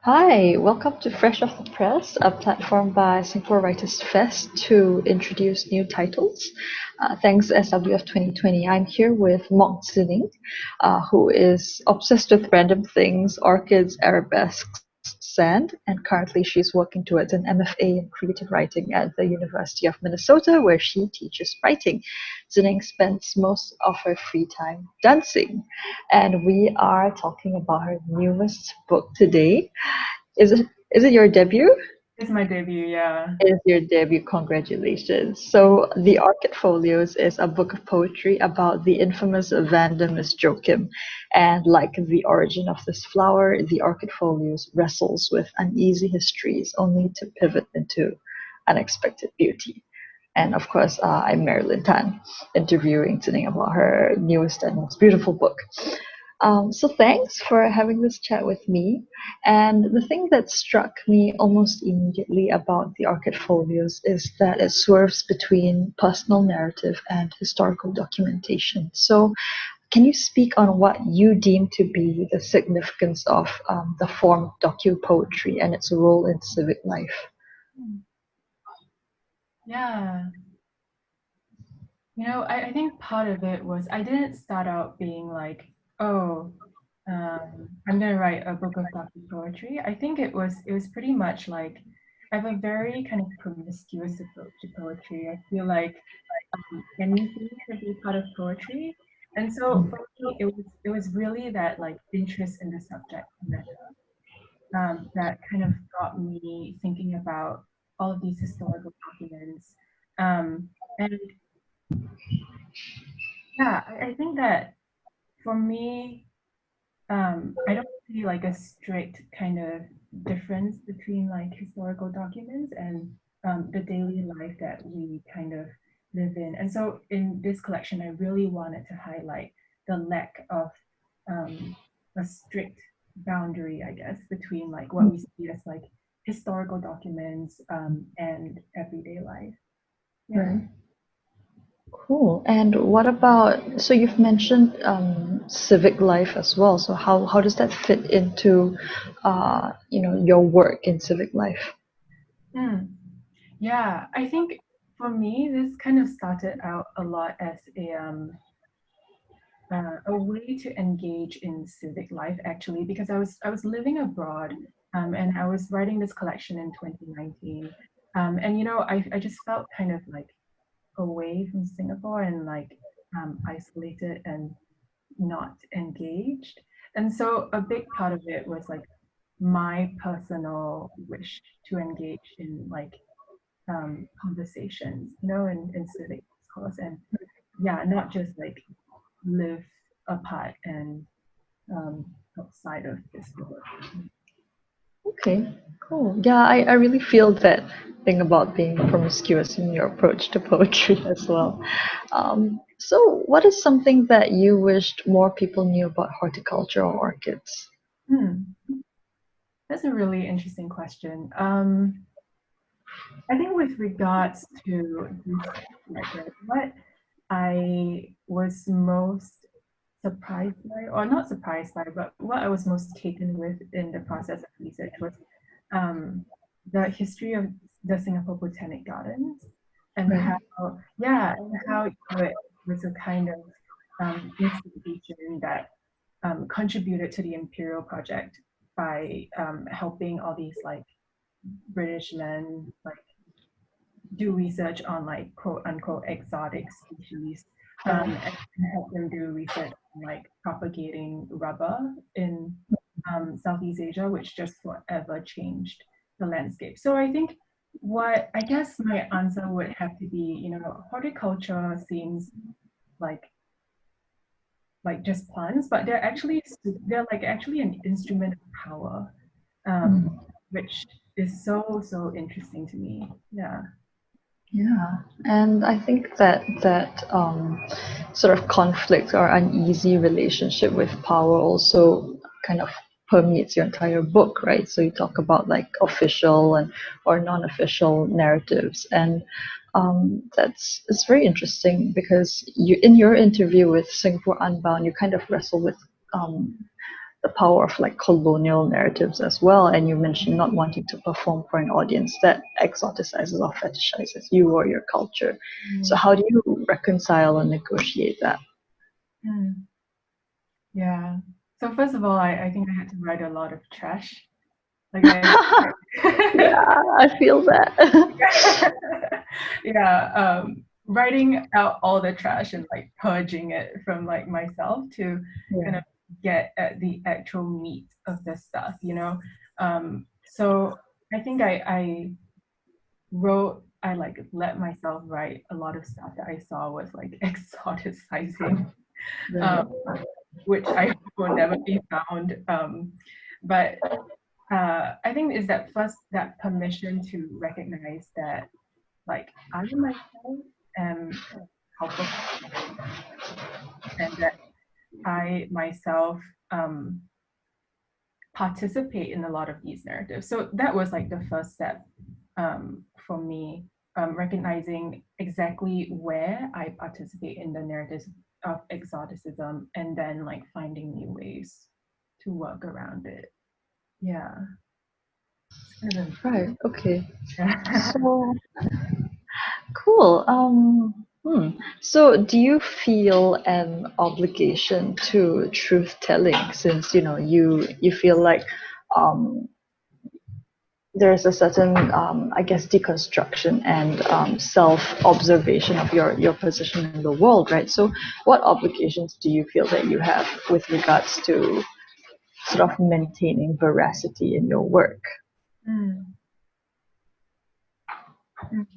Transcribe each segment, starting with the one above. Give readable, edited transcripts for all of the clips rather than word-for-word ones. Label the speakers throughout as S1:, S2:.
S1: Hi, welcome to Fresh Off the Press, a platform by Singapore Writers Fest to introduce new titles. Thanks SWF2020. I'm here with MOK ZINING, who is obsessed with random things, orchids, arabesques, sand, and currently she's working towards an MFA in creative writing at the University of Minnesota, where she teaches writing. ZINING spends most of her free time dancing, and we are talking about her newest book today. Is it your debut?
S2: It's my debut, yeah.
S1: It is your debut. Congratulations. So, The Orchid Folios is a book of poetry about the infamous Vanda Miss Joaquim. And like the origin of this flower, The Orchid Folios wrestles with uneasy histories only to pivot into unexpected beauty. And of course, I'm Marilyn Tan, interviewing Zining about her newest and most beautiful book. So thanks for having this chat with me. And the thing that struck me almost immediately about the Orchid Folios is that it swerves between personal narrative and historical documentation. So can you speak on what you deem to be the significance of the form of docu-poetry and its role in civic life?
S2: Yeah. I think part of it was I didn't start out being like, oh, I'm gonna write a book of poetry. I think it was pretty much like I have a very kind of promiscuous approach to poetry. I feel like anything could be part of poetry. And so for me, it was really that like interest in the subject matter that kind of got me thinking about all of these historical documents. And yeah, I think that for me, I don't see like a strict kind of difference between like historical documents and the daily life that we kind of live in. And so in this collection, I really wanted to highlight the lack of a strict boundary, I guess, between like what we see as like historical documents and everyday life. Yeah.
S1: Right. Cool. And what about, so you've mentioned civic life as well. So how does that fit into your work in civic life?
S2: Mm. Yeah, I think for me, this kind of started out a lot as a way to engage in civic life, actually, because I was living abroad, and I was writing this collection in 2019, and I just felt kind of like away from Singapore and like isolated and not engaged, and so a big part of it was like my personal wish to engage in like conversations, in civic discourse, and yeah, not just like live apart and outside of this world.
S1: Okay, cool. Yeah, I really feel that thing about being promiscuous in your approach to poetry as well. So what is something that you wished more people knew about horticulture or orchids?
S2: Hmm, that's a really interesting question. I think with regards to this, like what I was most surprised by, or not surprised by, but what I was most taken with in the process of research was um, the history of the Singapore Botanic Gardens and
S1: Right.
S2: how it was a kind of institution that contributed to the imperial project by helping all these like British men like do research on like quote unquote exotic species, and help them do research on like propagating rubber in Southeast Asia, which just forever changed the landscape. So I think what I guess my answer would have to be, horticulture seems like just plants, but they're like actually an instrument of power, um,
S1: Mm.
S2: which is so interesting to me. Yeah.
S1: Yeah, and I think that sort of conflict or uneasy relationship with power also kind of permeates your entire book, right? So you talk about like official and or non-official narratives, and that's it's very interesting because you in your interview with Singapore Unbound, you kind of wrestle with um, the power of like colonial narratives as well. And you mentioned not wanting to perform for an audience that exoticizes or fetishizes you or your culture. So how do you reconcile or negotiate that?
S2: Yeah. So first of all, I think I had to write a lot of trash. Like
S1: Yeah, I feel that.
S2: yeah, writing out all the trash and like purging it from like myself to kind of get at the actual meat of the stuff, you know. So I think I like let myself write a lot of stuff that I saw was like exoticizing, um, which I hope will never be found. But I think is that first that permission to recognize that like I myself am culpable and that I myself participate in a lot of these narratives. So that was like the first step for me, recognizing exactly where I participate in the narratives of exoticism and then like finding new ways to work around it. Yeah.
S1: Right. Okay.
S2: Yeah.
S1: So cool. So do you feel an obligation to truth telling since you feel like um, there's a certain I guess deconstruction and self observation of your position in the world, right? So what obligations do you feel that you have with regards to sort of maintaining veracity in your work?
S2: Mm. Mm.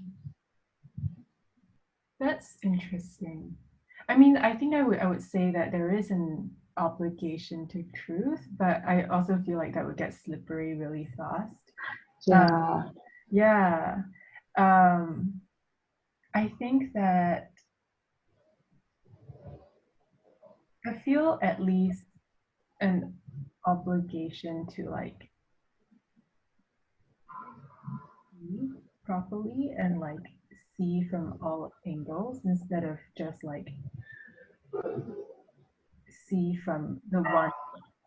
S2: That's interesting. I mean, I think I would say that there is an obligation to truth, but I also feel like that would get slippery really fast.
S1: Yeah.
S2: Yeah. Um, I think that I feel at least an obligation to like see properly and like see from all angles instead of just like see from the one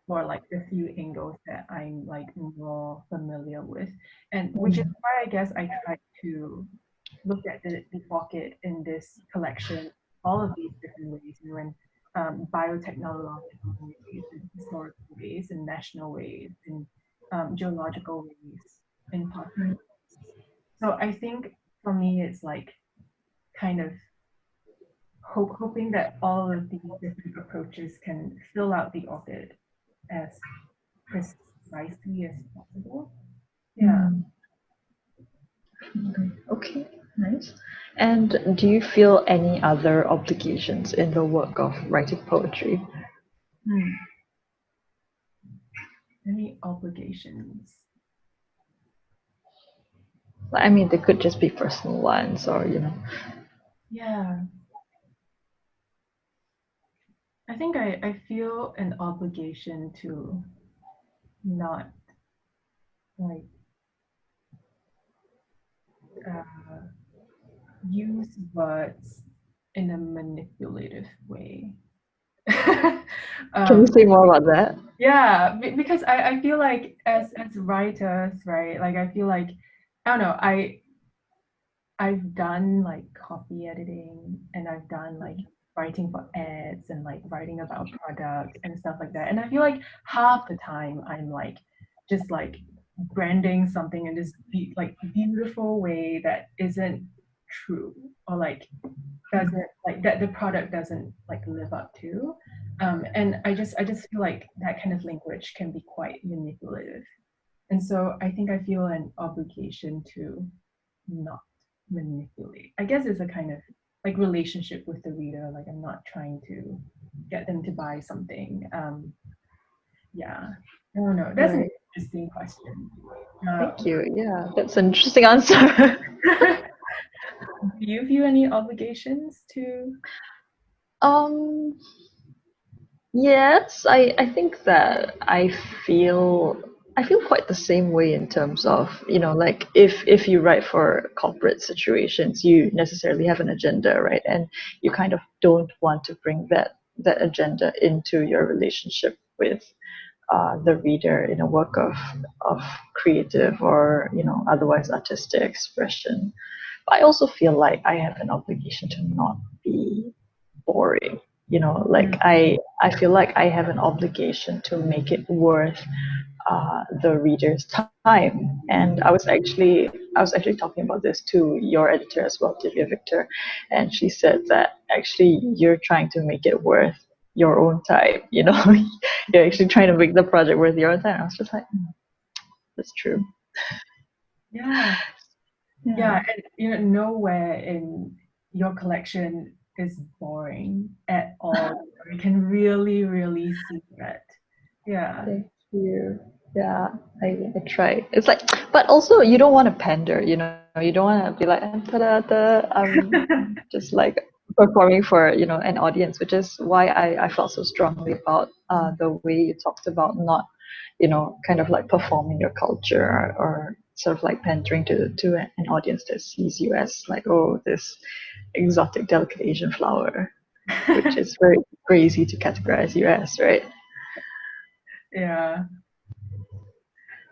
S2: or like the few angles that I'm like more familiar with. And which is why I guess I tried to look at the pocket in this collection, all of these different ways, you know, in biotechnological ways, in historical ways, in national ways, in geological ways, in pottery ways. So I think for me, it's like kind of hoping that all of these different approaches can fill out the orchid as precisely as possible. Yeah.
S1: Okay, nice. And do you feel any other obligations in the work of writing poetry?
S2: Hmm. Any obligations?
S1: I mean, they could just be personal ones or.
S2: Yeah. I think I feel an obligation to not like uh, use words in a manipulative way.
S1: Can you
S2: um,
S1: say more about that?
S2: yeah, because I feel like as writers, right? Like I feel like I don't know, I've done like copy editing and I've done like writing for ads and like writing about products and stuff like that. And I feel like half the time I'm like just like branding something in this like beautiful way that isn't true or like doesn't like that the product doesn't like live up to. And I just feel like that kind of language can be quite manipulative. And so I think I feel an obligation to not manipulate. I guess it's a kind of like relationship with the reader. Like I'm not trying to get them to buy something. Yeah, I don't know. That's an
S1: Right.
S2: interesting question.
S1: Thank you. Yeah, that's an interesting answer.
S2: Do you view any obligations to?
S1: um, yes, I think that I feel quite the same way in terms of, like if you write for corporate situations, you necessarily have an agenda, right? And you kind of don't want to bring that agenda into your relationship with the reader in a work of creative or otherwise artistic expression. But I also feel like I have an obligation to not be boring. Like I feel like I have an obligation to make it worth the reader's time. And I was actually talking about this to your editor as well, Divya Victor, and she said that actually you're trying to make it worth your own time. You're actually trying to make the project worth your own time. I was just like, that's true.
S2: Yeah. Yeah, and nowhere in your collection is boring at all. You can really, really see that. Yeah.
S1: Thank you. Yeah, I try. It's like, but also you don't want to pander, you don't want to be like, ta-da, I'm just like performing for, an audience, which is why I felt so strongly about the way you talked about not, kind of like performing your culture or sort of like pandering to an audience that sees you as like, oh, this exotic, delicate Asian flower, which is very, very easy to categorize you as, right?
S2: Yeah.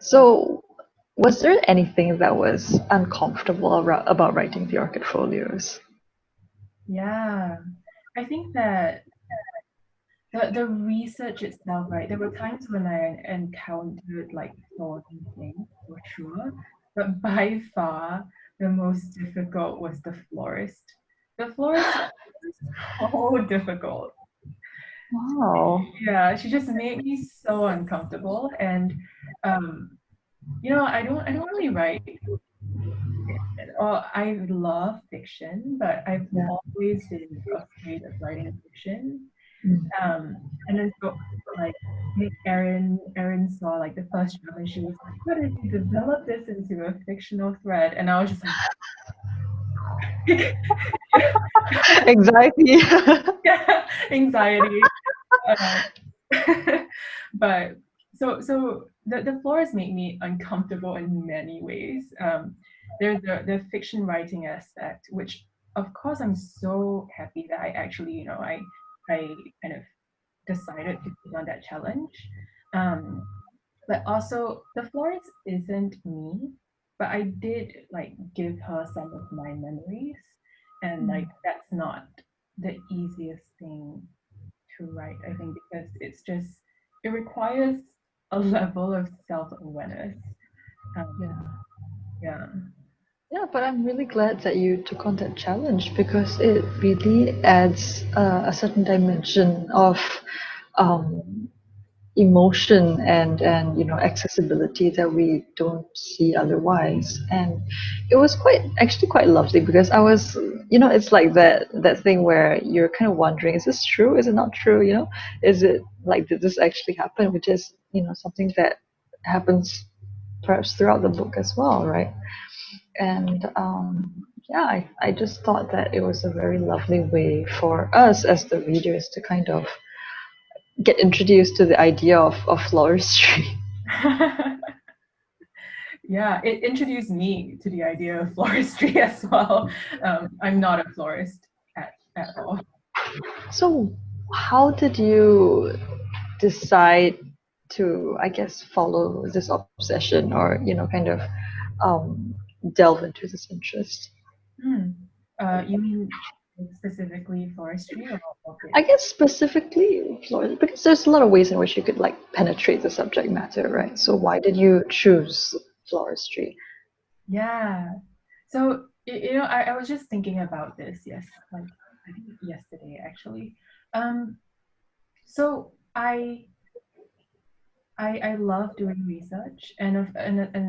S1: So, was there anything that was uncomfortable about writing the Orchid Folios?
S2: Yeah. I think that the research itself, right? There were times when I encountered like thorny things for sure, but by far the most difficult was the florist. The florist was so difficult.
S1: Wow.
S2: Yeah, she just made me so uncomfortable, and um, I don't really write. I love fiction, but I've
S1: Yeah.
S2: always been afraid of writing fiction.
S1: Mm.
S2: And then so like Erin saw like the first draft and she was like, "What if you develop this into a fictional thread?" And I was just like,
S1: Anxiety.
S2: yeah, anxiety. Uh, but so the floors make me uncomfortable in many ways. There's the fiction writing aspect, which of course I'm so happy that I actually, I kind of decided to take on that challenge. Um, but also the florist isn't me, but I did like give her some of my memories, and like that's not the easiest thing to write, I think, because it requires a level of self-awareness. Um,
S1: Yeah.
S2: yeah.
S1: Yeah, but I'm really glad that you took on that challenge because it really adds a certain dimension of um, emotion and accessibility that we don't see otherwise. And it was quite lovely because I was, it's like that thing where you're kind of wondering, is this true, is it not true, is it like, did this actually happen, which is something that happens perhaps throughout the book as well, right? And yeah, I just thought that it was a very lovely way for us as the readers to kind of get introduced to the idea of floristry.
S2: Yeah, it introduced me to the idea of floristry as well. I'm not a florist at all.
S1: So, how did you decide to, I guess, follow this obsession or, kind of um, delve into this interest?
S2: Hmm. You mean specifically forestry or
S1: I
S2: orchids?
S1: guess specifically floristry, because there's a lot of ways in which you could like penetrate the subject matter, right? So, why did you choose floristry?
S2: Yeah. So, I was just thinking about this, yes, like I think yesterday actually. Um, so I love doing research, and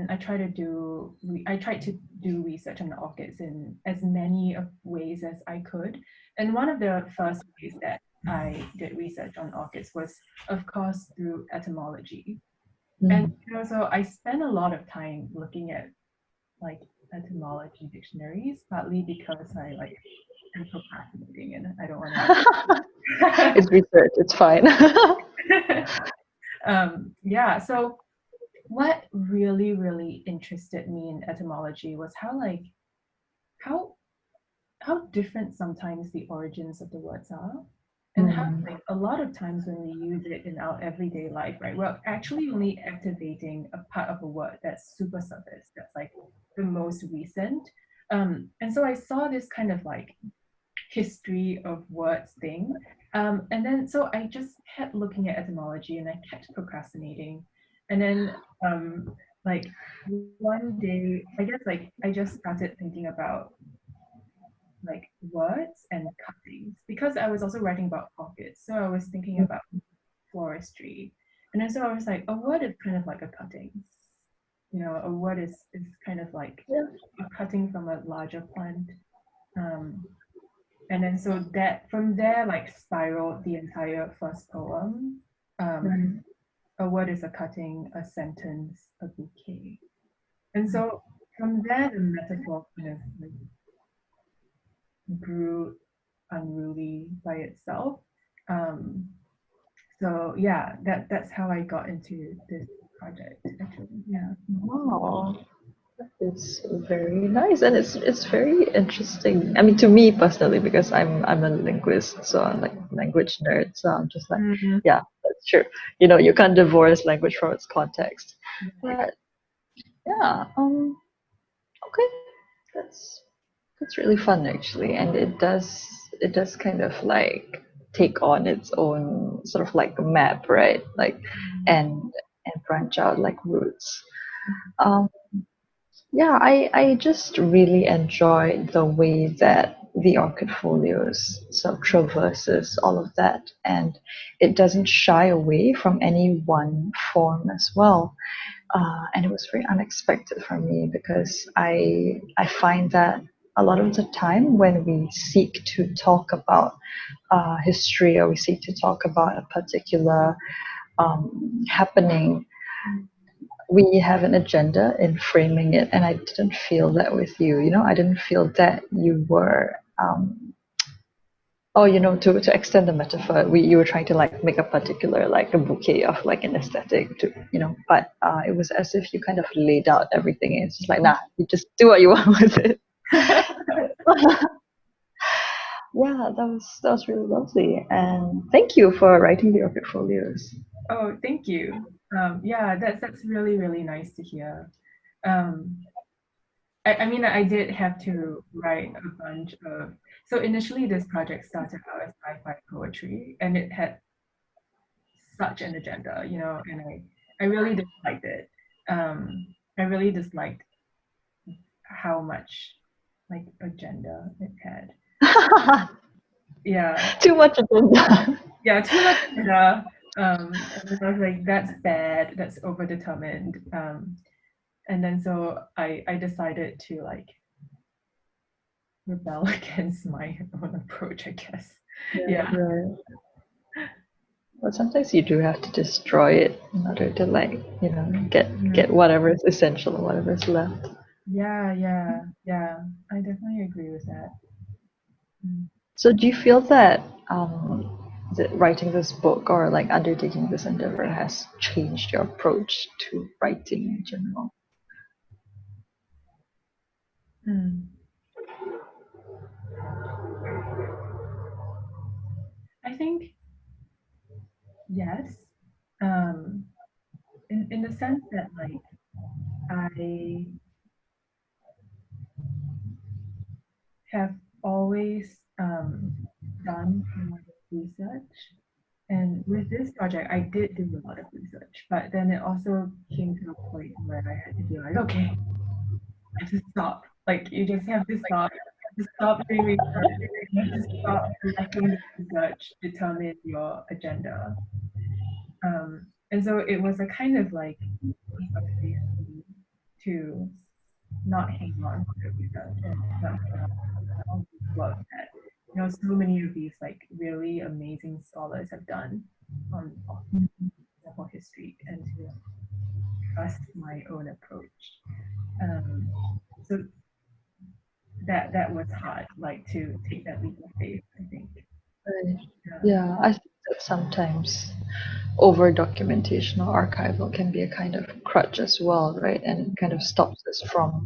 S2: I tried to do research on the orchids in as many of ways as I could. And one of the first ways that I did research on orchids was, of course, through etymology. And
S1: Mm.
S2: so I spent a lot of time looking at like etymology dictionaries, partly because I like am procrastinating and I don't want to.
S1: It's research, it's fine.
S2: Yeah, so what really, really interested me in etymology was how how different sometimes the origins of the words are. and how like a lot of times when we use it in our everyday life, right, we're actually only activating a part of a word that's super surface, that's like the most recent. And so I saw this kind of like history of words thing. And then so I just kept looking at etymology and I kept procrastinating. And then like one day, I guess like I just started thinking about like words and cuttings because I was also writing about pockets. So I was thinking about floristry. And then so I was like, a word is kind of like a cutting. You know, a word is kind of like a cutting from a larger plant. And then so that from there like spiraled the entire first poem. A word is a cutting, a sentence, a bouquet. And so from there the metaphor kind of like grew unruly by itself. Um, so yeah, that's how I got into this project actually. Yeah.
S1: Wow. It's very nice and it's very interesting. I mean, to me personally, because I'm a linguist, so I'm like a language nerd. So I'm just like,
S2: Mm-hmm.
S1: yeah, that's true. You know, you can't divorce language from its context. But yeah, okay, that's that's really fun actually, and it does kind of like take on its own sort of like a map, right? Like, and branch out like roots. Um, Yeah, I just really enjoy the way that the Orchid Folios sort of traverses all of that, and it doesn't shy away from any one form as well. And it was very unexpected for me because I find that a lot of the time when we seek to talk about history or we seek to talk about a particular happening, we have an agenda in framing it, and I didn't feel that with you. You know, I didn't feel that you were oh, you know, to extend the metaphor, we you were trying to like make a particular like a bouquet of like an aesthetic to, you know, but it was as if you kind of laid out everything, and it's just like, nah, you just do what you want with it. Yeah, that was really lovely, and thank you for writing the Orchid Folios.
S2: Oh, thank you. Yeah, that's really, really nice to hear. Um, I mean, I did have to write a bunch of. So initially, this project started out as sci-fi poetry, and it had such an agenda, you know, and I really disliked it. I really disliked how much like agenda it had. Yeah,
S1: Too much agenda.
S2: yeah, too much agenda. And I was like, that's bad. That's overdetermined. And then so I decided to like rebel against my own approach, I guess. Yeah.
S1: Right. But sometimes you do have to destroy it in order to like, you know, get whatever is essential and whatever is left.
S2: Yeah. I definitely agree with that. Mm.
S1: So do you feel that that writing this book or like undertaking this endeavor has changed your approach to writing in general?
S2: Mm. I think yes. Um, in the sense that like I have always done a lot of research. And with this project, I did do a lot of research, but then it also came to a point where I had to be like, okay, I have to stop. Like, you just have to stop. You have to stop doing research. You have to stop letting the research determine your agenda. And so it was a kind of like leap of faith for me to not hang on to the research and not hang on to all this work that so many of these like really amazing scholars have done on Singapore history, and to trust my own approach. So that was hard, like to take that leap of faith, I think.
S1: Right.
S2: Yeah.
S1: Yeah, I think that sometimes over documentation or archival can be a kind of crutch as well, right? And it kind of stops us from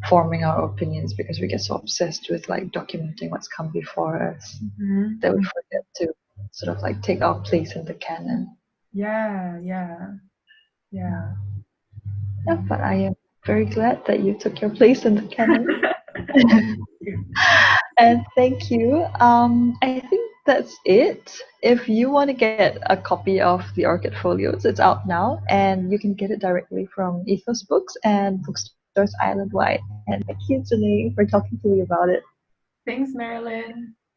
S1: forming our opinions because we get so obsessed with like documenting what's come before us
S2: Mm-hmm.
S1: that we forget to sort of like take our place in the canon.
S2: Yeah, yeah, yeah.
S1: Yeah, but I am very glad that you took your place in the canon. And thank you. I think that's it. If you want to get a copy of the Orchid Folios, it's out now, and you can get it directly from Ethos Books and Bookstores Island Wide. And thank you, Zining, for talking to me about it.
S2: Thanks, Marilyn.